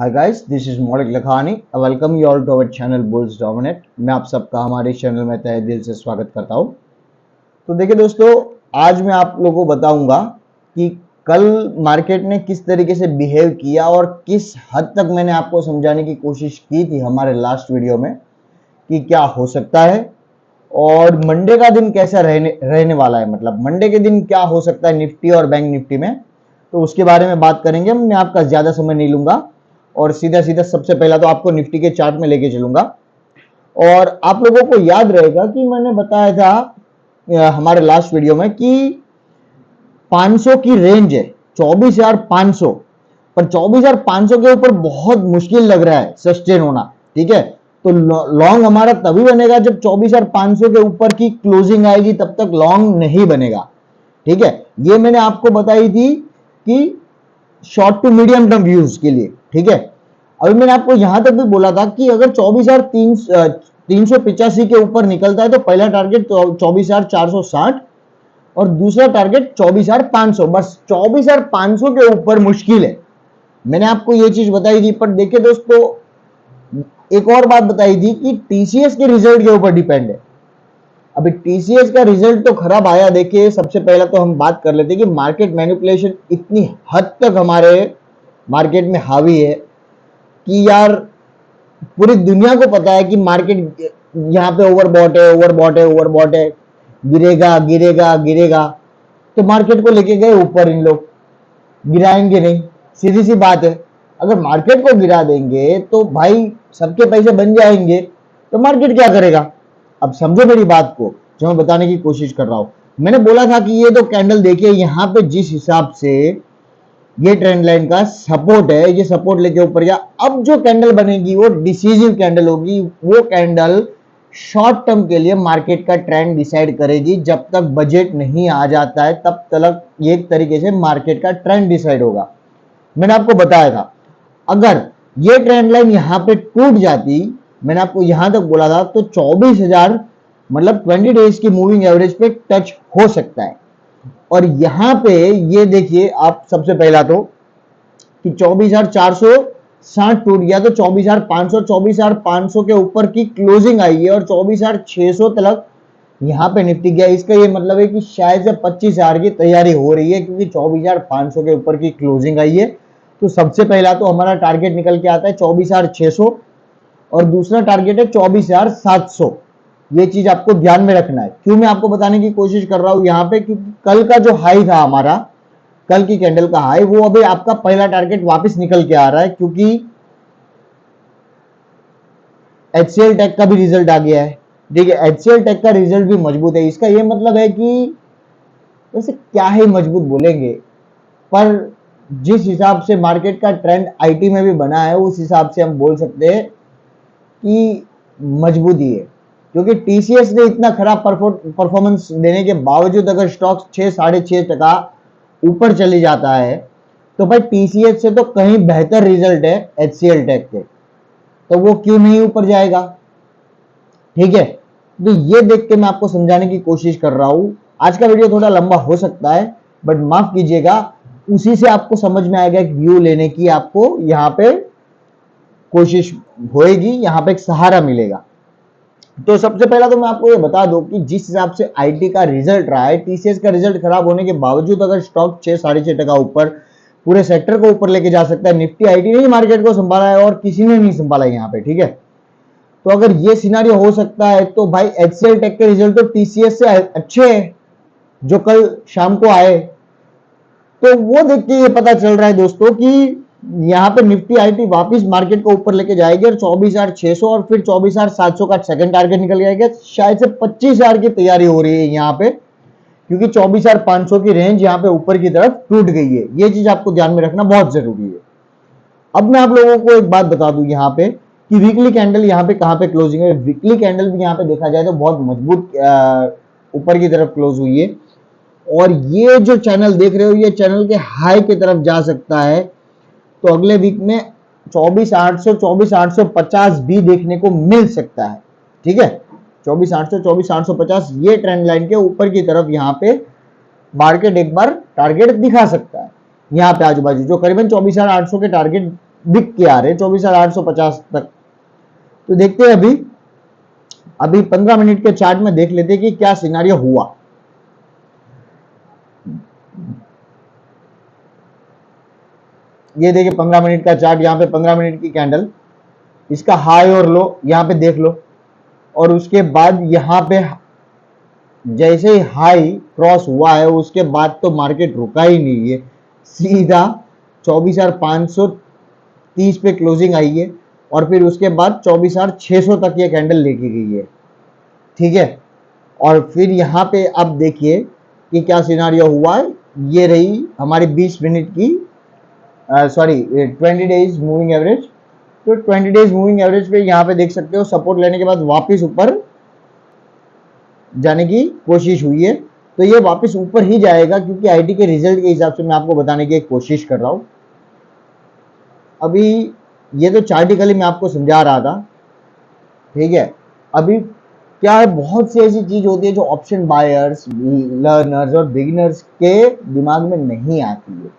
Hi guys, this is Maulik Lakhani. Welcome you all to our channel bulls dominate. मैं आप सबका हमारे चैनल में तहे दिल से स्वागत करता हूं। तो देखिए दोस्तों, आज मैं आप लोगों को बताऊंगा कि कल मार्केट ने किस तरीके से बिहेव किया और किस हद तक मैंने आपको समझाने की कोशिश की थी हमारे लास्ट वीडियो में कि क्या हो सकता है और मंडे का दिन कैसा रहने वाला है। मतलब मंडे के दिन क्या हो सकता है निफ्टी और बैंक निफ्टी में, तो उसके बारे में बात करेंगे। मैं आपका ज्यादा समय नहीं लूंगा और सीधा सीधा सबसे पहला तो आपको निफ्टी के चार्ट में लेके चलूंगा। और आप लोगों को याद रहेगा कि मैंने बताया था हमारे लास्ट वीडियो में कि 500 की रेंज है, 24,500, पर 24,500 के ऊपर बहुत मुश्किल लग रहा है सस्टेन होना। ठीक है, तो लॉन्ग हमारा तभी बनेगा जब 24,500 के ऊपर की क्लोजिंग आएगी, तब तक लॉन्ग नहीं बनेगा। ठीक है, ये मैंने आपको बताई थी कि short to medium term views के लिए। ठीक है, अभी मैंने आपको यहां तक भी बोला था कि अगर 24,385 के ऊपर निकलता है तो पहला टारगेट 24,460 और दूसरा टारगेट 24,500। बस 24,500 के ऊपर मुश्किल है, मैंने आपको ये चीज बताई थी। पर देखिए दोस्तों, एक और बात बताई थी कि टीसीएस के रिजल्ट के ऊपर डिपेंड है। अभी टीसीएस का रिजल्ट तो खराब आया। देखिए, सबसे पहला तो हम बात कर लेते हैं कि मार्केट मैनिपुलेशन इतनी हद तक हमारे मार्केट में हावी है कि यार पूरी दुनिया को पता है कि मार्केट यहाँ पे ओवरबॉट है, ओवरबॉट है, ओवरबॉट है, गिरेगा गिरेगा गिरेगा। तो मार्केट को लेके गए ऊपर, इन लोग गिराएंगे नहीं, सीधी सी बात है। अगर मार्केट को गिरा देंगे तो भाई सबके पैसे बन जाएंगे, तो मार्केट क्या करेगा। अब समझो मेरी बात को, जो मैं बताने की कोशिश कर रहा हूं। मैंने बोला था कि ये तो कैंडल देखिए, यहां पे जिस हिसाब से ये ट्रेंड लाइन का सपोर्ट है, ये सपोर्ट लेके ऊपर गया। अब जो कैंडल बनेगी वो डिसीजिव कैंडल होगी। वो कैंडल शॉर्ट टर्म के लिए मार्केट का ट्रेंड डिसाइड करेगी। जब तक बजट नहीं आ जाता है तब तक एक तरीके से मार्केट का ट्रेंड डिसाइड होगा। मैंने आपको बताया था अगर ये ट्रेंड लाइन यहां पे टूट जाती, मैंने आपको यहां तक बोला था, तो 24,000 मतलब 20 डेज की मूविंग एवरेज पे टच हो सकता है। और यहां पे ये देखिए आप, सबसे पहला तो कि 24,460 टूट गया तो 24,500, 24,500 के ऊपर की क्लोजिंग आई है और 24,600 तक यहां पे निफ्टी गया। इसका ये मतलब है कि शायद से 25,000 की तैयारी हो रही है, क्योंकि 24,500 के ऊपर की क्लोजिंग आई है। तो सबसे पहला तो हमारा टारगेट निकल के आता है 24,600 और दूसरा टारगेट है 24,700। ये चीज आपको ध्यान में रखना है। क्यों मैं आपको बताने की कोशिश कर रहा हूं यहां पे, क्योंकि कल का जो हाई था हमारा, कल की कैंडल का हाई, वो अभी आपका पहला टारगेट वापस निकल के आ रहा है, क्योंकि एचसीएल टेक का भी रिजल्ट आ गया है। ठीक है, एचसीएल टेक का रिजल्ट भी मजबूत है। इसका ये मतलब है कि वैसे क्या है मजबूत बोलेंगे, पर जिस हिसाब से मार्केट का ट्रेंड आईटी में भी बना है, उस हिसाब से हम बोल सकते हैं कि मजबूती है। क्योंकि टीसीएस ने इतना खराब परफॉर्मेंस देने के बावजूद अगर स्टॉक 6-6.5% ऊपर चले जाता है, तो भाई टीसीएस से तो कहीं बेहतर रिजल्ट है एचसीएल टेक के, तो वो क्यों नहीं ऊपर जाएगा। ठीक है, तो ये देख के मैं आपको समझाने की कोशिश कर रहा हूं। आज का वीडियो थोड़ा लंबा हो सकता है, बट माफ कीजिएगा, उसी से आपको समझ में आएगा, एक व्यू लेने की आपको यहां पे कोशिश होएगी, यहां पे एक सहारा मिलेगा। तो सबसे पहला तो मैं आपको ये बता दूं कि जिस हिसाब से आईटी का रिजल्ट रहा है, टीसीएस का रिजल्ट खराब होने के बावजूद अगर स्टॉक 6-6.5% ऊपर पूरे सेक्टर को ऊपर लेके जा सकता है। निफ्टी आईटी ने मार्केट को संभाला है और किसी ने नहीं संभाला यहाँ पे। ठीक है, तो अगर ये सिनारियो हो सकता है तो भाई एचसीएल टेक के रिजल्ट तो टीसीएस से अच्छे हैं जो कल शाम को आए। तो वो देख के ये पता चल रहा है दोस्तों कि यहाँ पे निफ्टी आईटी वापस मार्केट को ऊपर लेके जाएगी और 24,600 और फिर 24,700 का सेकंड टारगेट निकल जाएगा। शायद से 25,000 की तैयारी हो रही है यहाँ पे, क्योंकि 24,500 की रेंज यहाँ पे ऊपर की तरफ टूट गई है। ये चीज आपको ध्यान में रखना बहुत जरूरी है। अब मैं आप लोगों को एक बात बता दूं यहाँ पे कि वीकली कैंडल यहाँ पे कहाँ पे क्लोजिंग है। वीकली कैंडल भी यहाँ पे देखा जाए तो बहुत मजबूत ऊपर की तरफ क्लोज हुई है। और ये जो चैनल देख रहे हो, ये चैनल के हाई की तरफ जा सकता है। तो अगले वीक में 24,800, 24,850 भी देखने को मिल सकता है। ठीक है, 24,800, 24,850 ये ट्रेंड लाइन के ऊपर की तरफ यहाँ पे मार्केट एक बार टारगेट दिखा सकता है। यहाँ पे आजू बाजू जो करीबन 24,800 के टारगेट बिक के आ रहे 24,850 तक। तो देखते हैं अभी 15 मिनट के चार्ट में देख लेते हैं कि क्या सिनारियो हुआ। ये देखिए 15 मिनट का चार्ट, यहाँ पे 15 मिनट की कैंडल, इसका हाई और लो यहाँ पे देख लो, और उसके बाद यहाँ पे जैसे ही हाई क्रॉस हुआ है उसके बाद तो मार्केट रुका ही नहीं है, सीधा 24,530 पे क्लोजिंग आई है, और फिर उसके बाद 24,600 तक ये कैंडल लेके गई है। ठीक है, और फिर यहाँ पे अब देखिए कि क्या सिनारियो हुआ है। ये रही हमारी 20 मिनट की सॉरी 20 डेज मूविंग एवरेज। तो 20 डेज मूविंग एवरेज पे यहाँ पे देख सकते हो सपोर्ट लेने के बाद वापस ऊपर जाने की कोशिश हुई है। तो ये वापस ऊपर ही जाएगा क्योंकि आईटी के रिजल्ट के हिसाब से मैं आपको बताने की कोशिश कर रहा हूं। अभी ये तो चार्टिकली मैं आपको समझा रहा था, ठीक है। अभी क्या है, बहुत सी ऐसी चीज होती है जो ऑप्शन बायर्स, लर्नर्स और बिगिनर्स के दिमाग में नहीं आती है।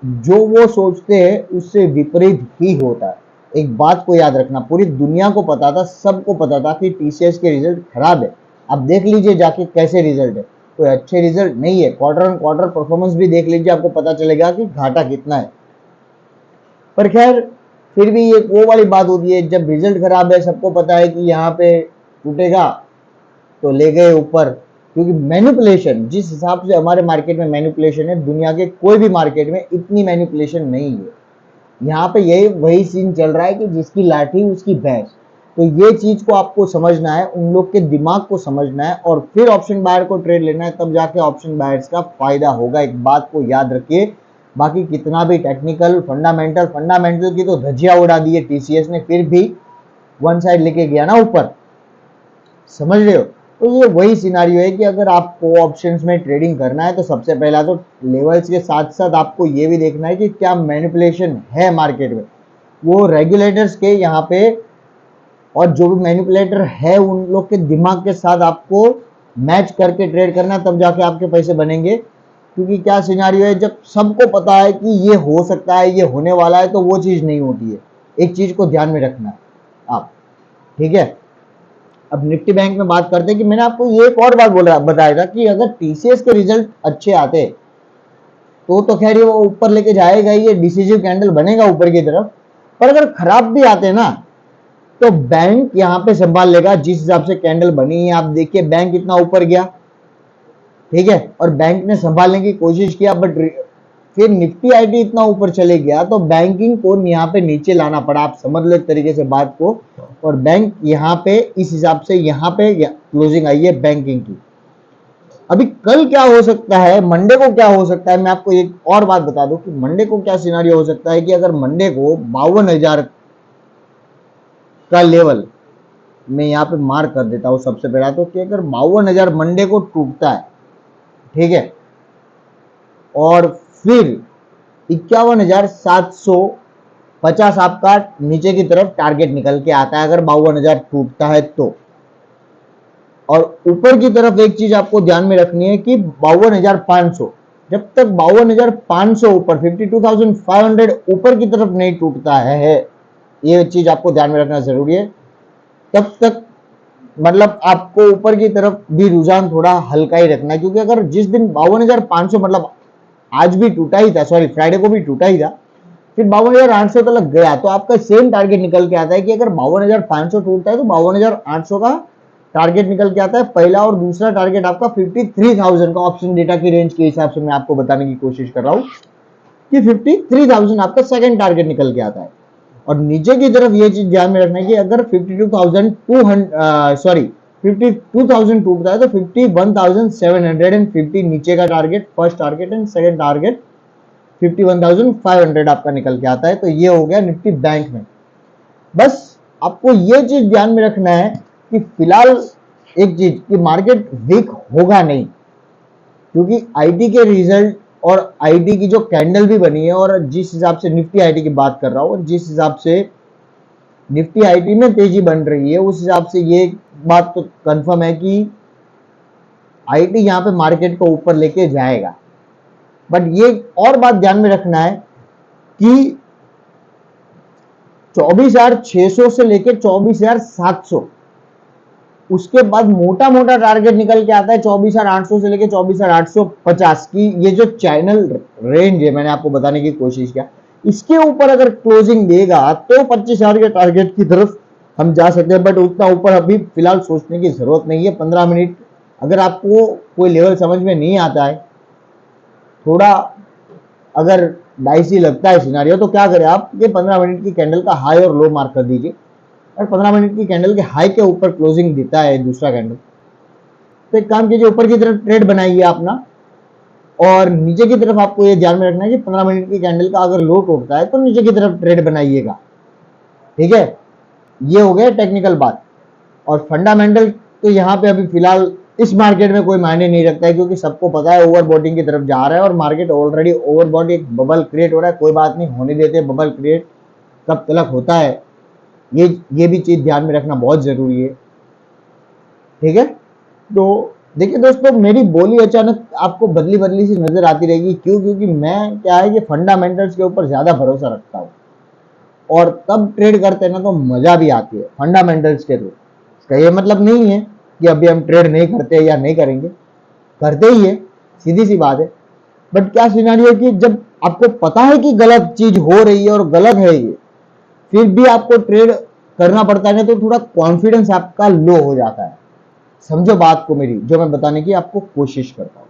जो वो सोचते हैं उससे विपरीत ही होता है। एक बात को याद रखना, पूरी दुनिया को पता था, सबको पता था कि टीसीएस के रिजल्ट खराब है। अब देख लीजिए जाके कैसे रिजल्ट है, कोई अच्छे रिजल्ट नहीं है। क्वार्टर ऑन क्वार्टर परफॉर्मेंस भी देख लीजिए, आपको पता चलेगा कि घाटा कितना है। पर खैर फिर भी ये वो वाली बात होती है, जब रिजल्ट खराब है, सबको पता है कि यहाँ पे टूटेगा, तो ले गए ऊपर। क्योंकि मैनिपुलेशन, जिस हिसाब से हमारे मार्केट में मैनिपुलेशन है, दुनिया के कोई भी मार्केट में इतनी मैनिपुलेशन नहीं है। यहाँ पे यही वही सीन चल रहा है कि जिसकी लाठी उसकी भैंस। तो ये चीज को आपको समझना है, उन लोग के दिमाग को समझना है, और फिर ऑप्शन बायर को ट्रेड लेना है, तब जाके ऑप्शन बायर्स का फायदा होगा। एक बात को याद रखिए, बाकी कितना भी टेक्निकल फंडामेंटल की तो धज्जियां उड़ा दी है टीसीएस ने, फिर भी वन साइड लेके गया ना ऊपर, समझ रहे हो। तो ये वही सिनारियो है कि अगर आपको ऑप्शंस में ट्रेडिंग करना है तो सबसे पहला तो लेवल्स के साथ साथ आपको ये भी देखना है कि क्या मैनिपुलेशन है मार्केट में, वो रेगुलेटर्स के यहाँ पे, और जो भी मैनिपुलेटर है उन लोग के दिमाग के साथ आपको मैच करके ट्रेड करना है, तब जाके आपके पैसे बनेंगे। क्योंकि क्या सिनारियो है, जब सबको पता है कि ये हो सकता है, ये होने वाला है, तो वो चीज नहीं होती है। एक चीज को ध्यान में रखना है आप, ठीक है। अब निफ्टी बैंक में बात करते हैं कि मैंने आपको ये एक और बात बताया था कि अगर टीसीएस के रिजल्ट अच्छे आते तो खैर ये वो ऊपर लेके जाएगा, ये डिसीजिव कैंडल बनेगा ऊपर की तरफ। पर अगर खराब भी आते ना तो बैंक यहां पे संभाल लेगा। जिस हिसाब से कैंडल बनी है आप देखिए, बैंक इतना ऊपर गया, ठीक है, और बैंक ने संभालने की कोशिश किया, बट फिर निफ्टी आईटी इतना ऊपर चले गया तो बैंकिंग को यहाँ पे नीचे लाना पड़ा। आप समझ लो एक तरीके से बात को, और बैंक यहाँ पे इस हिसाब से यहाँ पे क्लोजिंग आई है बैंकिंग की। अभी कल क्या हो सकता है, मंडे को क्या हो सकता है, मैं आपको एक और बात बता दूं कि मंडे को क्या सिनारियो हो सकता है कि अगर मंडे को 52,000 का लेवल मैं यहाँ पे मार्क कर देता हूं सबसे पहला, तो कि अगर 52,000 मंडे को टूटता है, ठीक है, और फिर 51,750 आपका नीचे की तरफ टारगेट निकल के आता है अगर 52,000 टूटता है तो। और ऊपर की तरफ एक चीज आपको ध्यान में रखनी है कि 52,500, जब तक 52,500 ऊपर 52,500 ऊपर की तरफ नहीं टूटता है, ये चीज आपको ध्यान में रखना जरूरी है। तब तक मतलब आपको ऊपर की तरफ भी रुझान थोड़ा हल्का ही रखना है, क्योंकि अगर जिस दिन 52,500 मतलब आज भी टूटा ही था, सॉरी फ्राइडे को भी टूटा ही था, फिर 52,800 तक गया, तो आपका सेम टारगेट निकल के आता है कि अगर 52,500 टूटता है तो 52,800 का टारगेट निकल के आता है पहला। और दूसरा टारगेट आपका 53,000 का, ऑप्शन डेटा की रेंज के हिसाब से मैं आपको बताने की कोशिश कर रहा हूं कि 53,000 आपका सेकंड टारगेट निकल के आता है। और नीचे की तरफ ये चीज ध्यान में रखना है कि अगर 52,000 टूटता है तो 51,750 नीचे का target first target, and second target 51,500 आपका निकल के आता है। तो ये हो गया निफ्टी बैंक में। बस आपको ये चीज ध्यान में रखना है कि फिलहाल एक चीज कि मार्केट वीक होगा नहीं, क्योंकि आईटी के रिजल्ट और आईटी की जो कैंडल भी बनी है, और जिस हिसाब से निफ्टी आईटी की बात कर रहा हूं, और जिस हिसाब से निफ्टी आईटी में तेजी बन रही है, उस हिसाब से ये बात तो कंफर्म है कि आईटी यहां पे मार्केट को ऊपर लेके जाएगा। बट ये और बात ध्यान में रखना है कि 24,600 से लेके 24,700, उसके बाद मोटा मोटा टारगेट निकल के आता है 24,800 से लेके 24,850 की। ये जो चैनल रेंज है मैंने आपको बताने की कोशिश किया, इसके ऊपर अगर क्लोजिंग देगा तो 25,000 के टारगेट की तरफ हम जा सकते हैं, बट उतना ऊपर अभी फिलहाल सोचने की जरूरत नहीं है। 15 मिनट अगर आपको कोई लेवल समझ में नहीं आता है, थोड़ा अगर डाइसी लगता है सिनारियो, तो क्या करें आप, ये 15 मिनट की कैंडल का हाई और लो मार्क कर दीजिए, और 15 मिनट की कैंडल के हाई के ऊपर क्लोजिंग देता है दूसरा कैंडल, तो एक काम कीजिए, ऊपर की तरफ ट्रेड बनाइए अपना, और नीचे की तरफ आपको ये ध्यान में रखना है कि 15 मिनट की कैंडल का अगर लो टूटता है तो नीचे की तरफ ट्रेड बनाइएगा। ठीक है, ये हो गया टेक्निकल बात। और फंडामेंटल तो यहाँ पे अभी फिलहाल इस मार्केट में कोई मायने नहीं रखता है, क्योंकि सबको पता है ओवरबॉटिंग की तरफ जा रहा है और मार्केट ऑलरेडी ओवरबॉट, एक बबल क्रिएट हो रहा है। कोई बात नहीं, होने देते, बबल क्रिएट कब तक होता है ये भी चीज ध्यान में रखना बहुत जरूरी है। ठीक है, तो देखिए दोस्तों, मेरी बोली अचानक आपको बदली बदली सी नजर आती रहेगी, क्यों? क्योंकि मैं क्या है कि फंडामेंटल्स के ऊपर ज्यादा भरोसा रखता हूँ, और तब ट्रेड करते हैं ना तो मजा भी आती है फंडामेंटल्स के थ्रू। इसका ये मतलब नहीं है कि अभी हम ट्रेड नहीं करते या नहीं करेंगे, करते ही है, सीधी सी बात है। बट क्या सिनेरियो है कि जब आपको पता है कि गलत चीज हो रही है और गलत है ये, फिर भी आपको ट्रेड करना पड़ता है, तो थोड़ा कॉन्फिडेंस आपका लो हो जाता है। समझो बात को मेरी, जो मैं बताने की आपको कोशिश करता हूँ।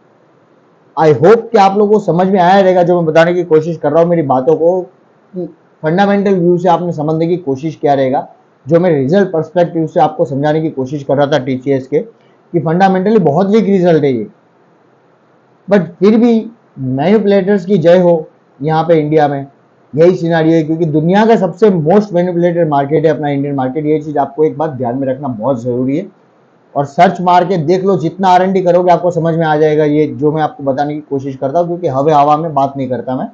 आई होप कि आप लोगों को समझ में आया रहेगा जो मैं बताने की कोशिश कर रहा हूँ मेरी बातों को, कि फंडामेंटल व्यू से आपने समझने की कोशिश किया रहेगा, जो मैं रिजल्ट पर्सपेक्टिव से आपको समझाने की कोशिश कर रहा था टीसीएस के, कि फंडामेंटली बहुत वीक रिजल्ट है ये, बट फिर भी मैनिपुलेटर्स की जय हो। यहाँ पे इंडिया में यही सिनारियो है, क्योंकि दुनिया का सबसे मोस्ट मैनिपुलेटेड मार्केट है अपना इंडियन मार्केट। ये चीज आपको एक बात ध्यान में रखना बहुत जरूरी है, और सर्च मार के देख लो, जितना आरएनडी करोगे आपको समझ में आ जाएगा ये जो मैं आपको बताने की कोशिश करता हूँ, क्योंकि हवा में बात नहीं करता मैं,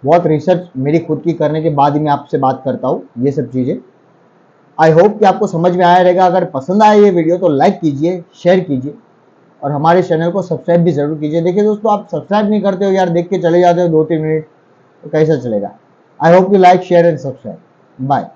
बहुत रिसर्च मेरी खुद की करने के बाद ही मैं आपसे बात करता हूँ ये सब चीजें। आई होप कि आपको समझ में आया रहेगा। अगर पसंद आया ये वीडियो तो लाइक कीजिए, शेयर कीजिए, और हमारे चैनल को सब्सक्राइब भी जरूर कीजिए। देखिए दोस्तों, आप सब्सक्राइब नहीं करते हो यार, देख के चले जाते हो 2-3 मिनट, तो कैसा चलेगा। I hope you like, share and subscribe. Bye.